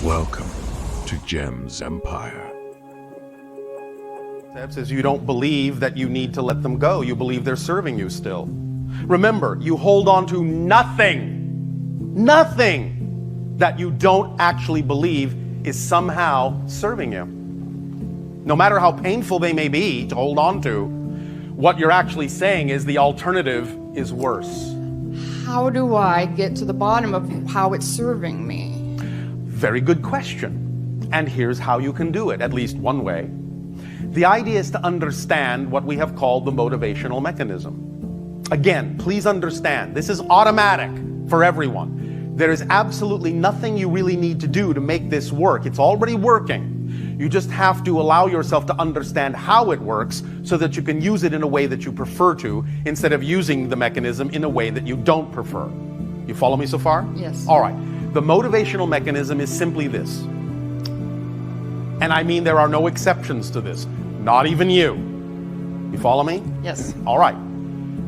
Welcome to Gem's Empire. Is you don't believe that you need to let them go. You believe they're serving you still. Remember, you hold on to nothing that you don't actually believe is somehow serving you. No matter how painful they may be to hold on to, what you're actually saying is the alternative is worse. How do I get to the bottom of how it's serving me? Very good question. And here's how you can do it, at least one way. The idea is to understand what we have called the motivational mechanism. Again, please understand, this is automatic for everyone. There is absolutely nothing you really need to do to make this work. It's already working. You just have to allow yourself to understand how it works so that you can use it in a way that you prefer to, instead of using the mechanism in a way that you don't prefer. You follow me so far? Yes. All right. The motivational mechanism is simply this. And I mean, there are no exceptions to this. Not even you. You follow me? Yes. All right.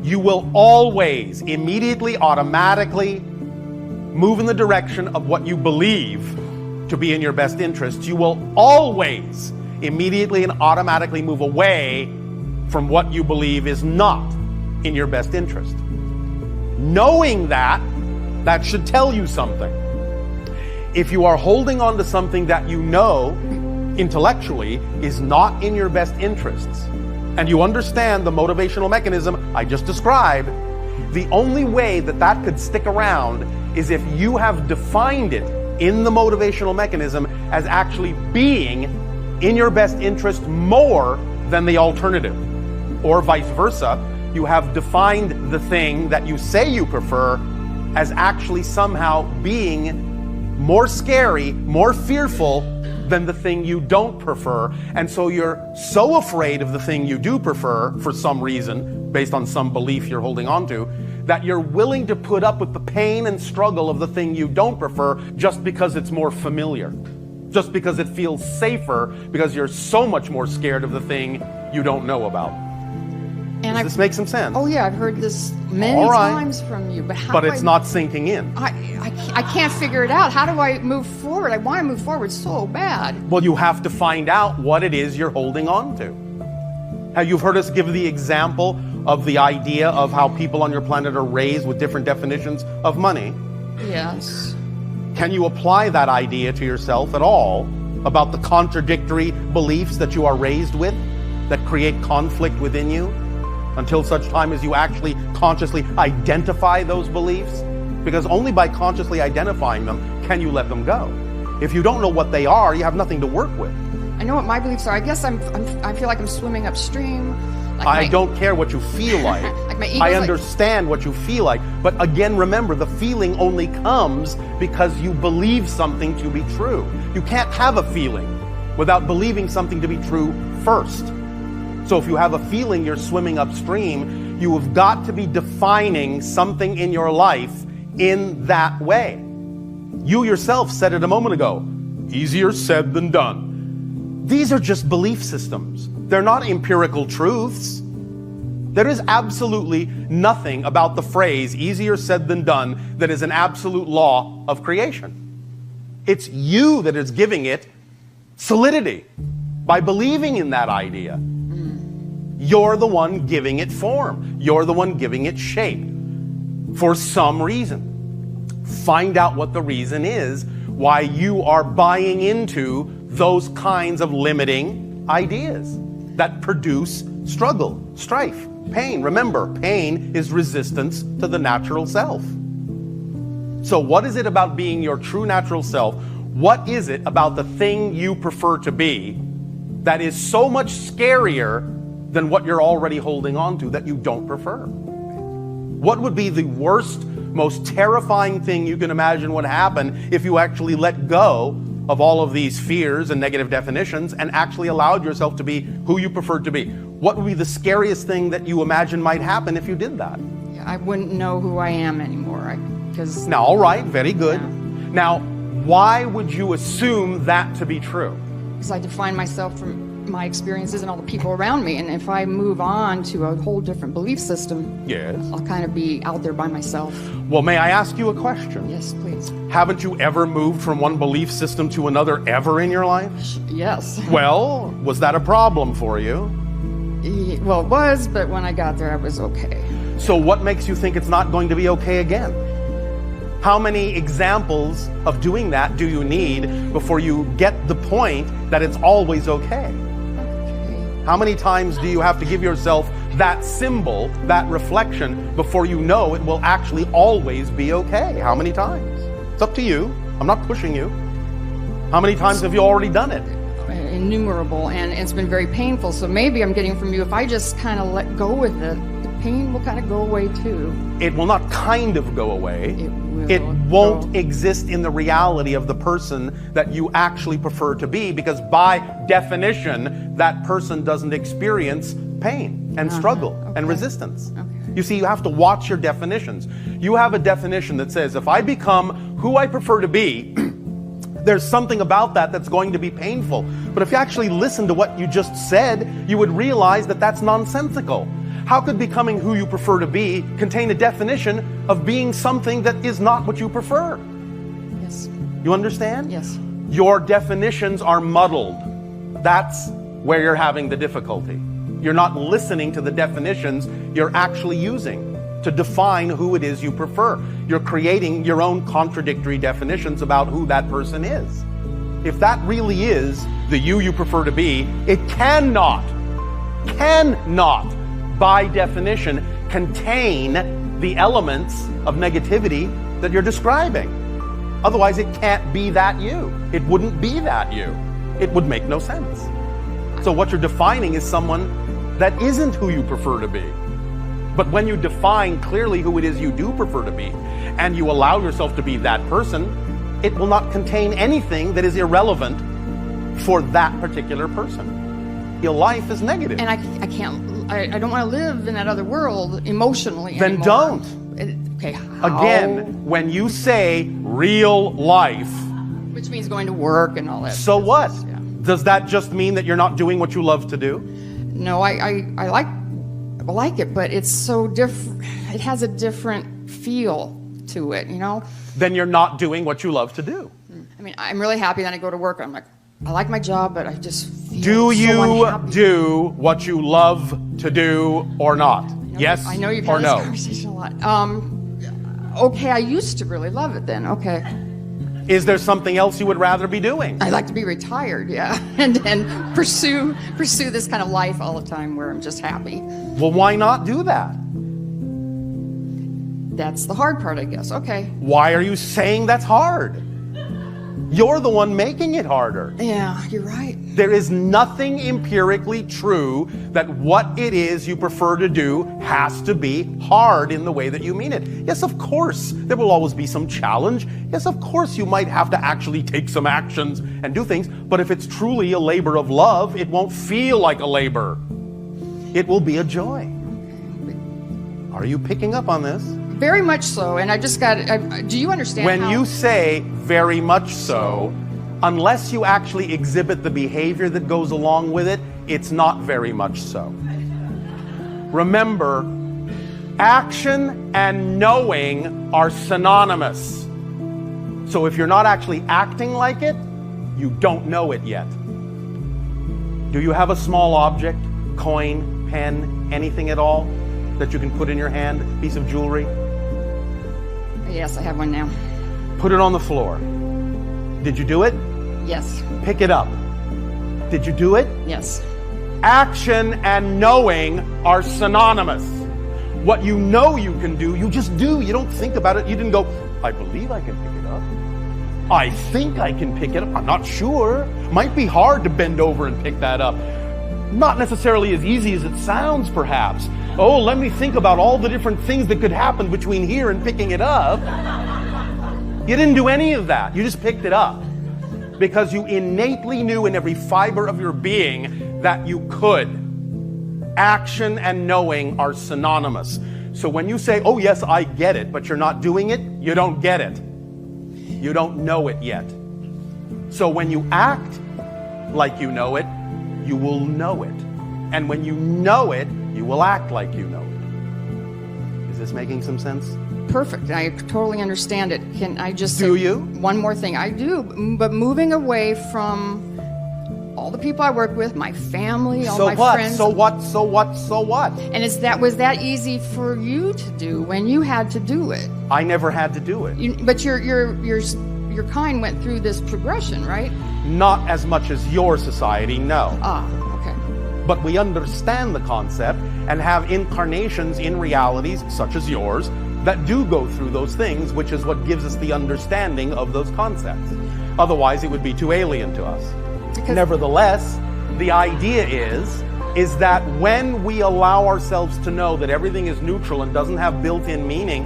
You will always, immediately, automatically move in the direction of what you believe to be in your best interest. You will always, immediately and automatically move away from what you believe is not in your best interest. Knowing that should tell you something. If you are holding on to something that you know intellectually is not in your best interests, and you understand the motivational mechanism I just described, the only way that could stick around is if you have defined it in the motivational mechanism as actually being in your best interest more than the alternative. Or vice versa, you have defined the thing that you say you prefer as actually somehow being more scary, more fearful than the thing you don't prefer. And so you're so afraid of the thing you do prefer for some reason, based on some belief you're holding on to, that you're willing to put up with the pain and struggle of the thing you don't prefer just because it's more familiar. Just because it feels safer, because you're so much more scared of the thing you don't know about. And Does this make some sense? Oh yeah, I've heard this many times from you, but But it's not sinking in. I can't figure it out. How do I move forward? I want to move forward so bad. Well, you have to find out what it is you're holding on to. Now, you've heard us give the example of the idea of how people on your planet are raised with different definitions of money. Yes. Can you apply that idea to yourself at all about the contradictory beliefs that you are raised with that create conflict within you until such time as you actually consciously identify those beliefs? Because only by consciously identifying them can you let them go. If you don't know what they are, you have nothing to work with. I know what my beliefs are. I guess I feel like I'm swimming upstream. I don't care what you feel like. Like my ego's I understand what you feel like. But again, remember, the feeling only comes because you believe something to be true. You can't have a feeling without believing something to be true first. So if you have a feeling you're swimming upstream, you have got to be defining something in your life in that way. You yourself said it a moment ago. Easier said than done. These are just belief systems. They're not empirical truths. There is absolutely nothing about the phrase easier said than done that is an absolute law of creation. It's you that is giving it solidity by believing in that idea. You're the one giving it form. You're the one giving it shape for some reason. Find out what the reason is why you are buying into those kinds of limiting ideas that produce struggle, strife, pain. Remember, pain is resistance to the natural self. So what is it about being your true natural self? What is it about the thing you prefer to be that is so much scarier than what you're already holding on to that you don't prefer? What would be the worst, most terrifying thing you can imagine would happen if you actually let go of all of these fears and negative definitions and actually allowed yourself to be who you preferred to be? What would be the scariest thing that you imagine might happen if you did that? Yeah, I wouldn't know who I am anymore. Now, all right, very good. Yeah. Now, why would you assume that to be true? Because I define myself from my experiences and all the people around me. And if I move on to a whole different belief system, Yes. I'll kind of be out there by myself. Well, may I ask you a question? Yes, please. Haven't you ever moved from one belief system to another ever in your life? Yes. Well, was that a problem for you? Well, it was, but when I got there, I was okay. So what makes you think it's not going to be okay again? How many examples of doing that do you need before you get the point that it's always okay? How many times do you have to give yourself that symbol, that reflection, before you know it will actually always be okay? How many times? It's up to you. I'm not pushing you. How many times have you already done it? Innumerable, and it's been very painful. So maybe I'm getting from you, if I just kind of let go with it, the pain will kind of go away too. It will not kind of go away. It will. It won't exist in the reality of the person that you actually prefer to be, because by definition, that person doesn't experience pain and struggle and resistance. You see, you have to watch your definitions. You have a definition that says, if I become who I prefer to be, there's something about that that's going to be painful. But if you actually listen to what you just said, you would realize that that's nonsensical. How could becoming who you prefer to be contain a definition of being something that is not what you prefer? Yes. You understand? Yes. Your definitions are muddled. That's where you're having the difficulty. You're not listening to the definitions you're actually using to define who it is you prefer. You're creating your own contradictory definitions about who that person is. If that really is the you prefer to be, it cannot, by definition, contain the elements of negativity that you're describing. Otherwise, it can't be that you. It wouldn't be that you. It would make no sense. So what you're defining is someone that isn't who you prefer to be. But when you define clearly who it is you do prefer to be, and you allow yourself to be that person, it will not contain anything that is irrelevant for that particular person. Your life is negative. And I don't want to live in that other world emotionally Then anymore. don't. Okay, how? Again, when you say real life, Which means going to work and all that. so what? Yeah. Does that just mean that you're not doing what you love to do? No, I like it, but it's so different. It has a different feel to it, you know? Then you're not doing what you love to do. I mean, I'm really happy that I go to work. I'm like, I like my job, but I just feel Do so you unhappy. do what you love to do or not? Yes I know you've or had this no? conversation a lot. Okay, I used to really love it then. Okay. Is there something else you would rather be doing? I'd like to be retired, yeah, and pursue this kind of life all the time where I'm just happy. Well, why not do that? That's the hard part, I guess. Okay. Why are you saying that's hard? You're the one making it harder. Yeah, you're right. There is nothing empirically true that what it is you prefer to do has to be hard in the way that you mean it. Yes, of course, there will always be some challenge. Yes, of course, you might have to actually take some actions and do things. But if it's truly a labor of love, it won't feel like a labor. It will be a joy. Are you picking up on this? Very much so, and I just got. Do you understand? When how, you say very much so, unless you actually exhibit the behavior that goes along with it, it's not very much so. Remember, action and knowing are synonymous. So if you're not actually acting like it, you don't know it yet. Do you have a small object, coin, pen, anything at all that you can put in your hand, a piece of jewelry? Yes, I have one now. Put it on the floor. Did you do it? Yes. Pick it up. Did you do it? Yes. Action and knowing are synonymous. What you know you can do, you just do. You don't think about it. You didn't go, I believe I can pick it up. I think I can pick it up. I'm not sure. Might be hard to bend over and pick that up. Not necessarily as easy as it sounds, perhaps. Oh, let me think about all the different things that could happen between here and picking it up. You didn't do any of that. You just picked it up because you innately knew in every fiber of your being that you could. Action and knowing are synonymous. So when you say, oh yes, I get it, but you're not doing it, you don't get it. You don't know it yet. So when you act like you know it, you will know it. And when you know it, you will act like you know it. Is this making some sense? Perfect. I totally understand it. Can I just say Do you? one more thing? I do, but moving away from all the people I work with, my family, all my friends. So what? And was that easy for you to do when you had to do it? I never had to do it. But your kind went through this progression, right? Not as much as your society, no. Okay. But we understand the concept and have incarnations in realities such as yours that do go through those things, which is what gives us the understanding of those concepts. Otherwise, it would be too alien to us. Nevertheless, the idea is that when we allow ourselves to know that everything is neutral and doesn't have built-in meaning,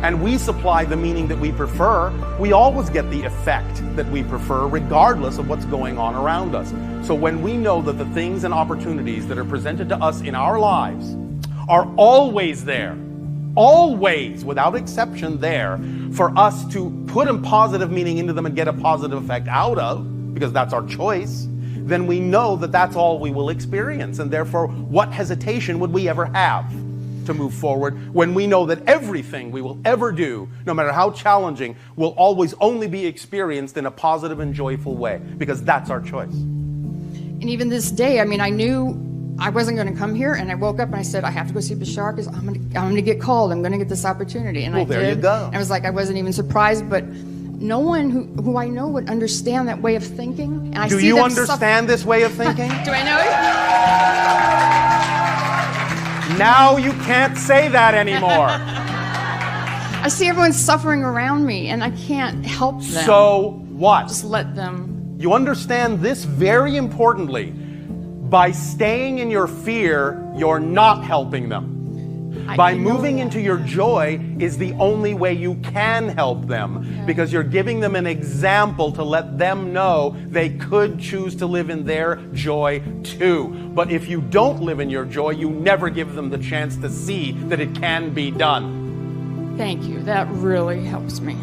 and we supply the meaning that we prefer, we always get the effect that we prefer regardless of what's going on around us. So when we know that the things and opportunities that are presented to us in our lives are always there, always, without exception there, for us to put a positive meaning into them and get a positive effect out of, because that's our choice, then we know that that's all we will experience. And therefore, what hesitation would we ever have to move forward when we know that everything we will ever do, no matter how challenging, will always only be experienced in a positive and joyful way, because that's our choice. And even this day, I mean, I knew I wasn't going to come here, and I woke up and I said, I have to go see Bashar because I'm going to get called. I'm going to get this opportunity. And well, I did. There you go. And I was like, I wasn't even surprised, but no one who I know would understand that way of thinking. And Do you understand this way of thinking? Do I know it? Now you can't say that anymore. I see everyone suffering around me, and I can't help them. So what? Just let them. You understand this very importantly. By staying in your fear, you're not helping them. By moving into your joy is the only way you can help them, because you're giving them an example to let them know they could choose to live in their joy too. But if you don't live in your joy, you never give them the chance to see that it can be done. Thank you. That really helps me.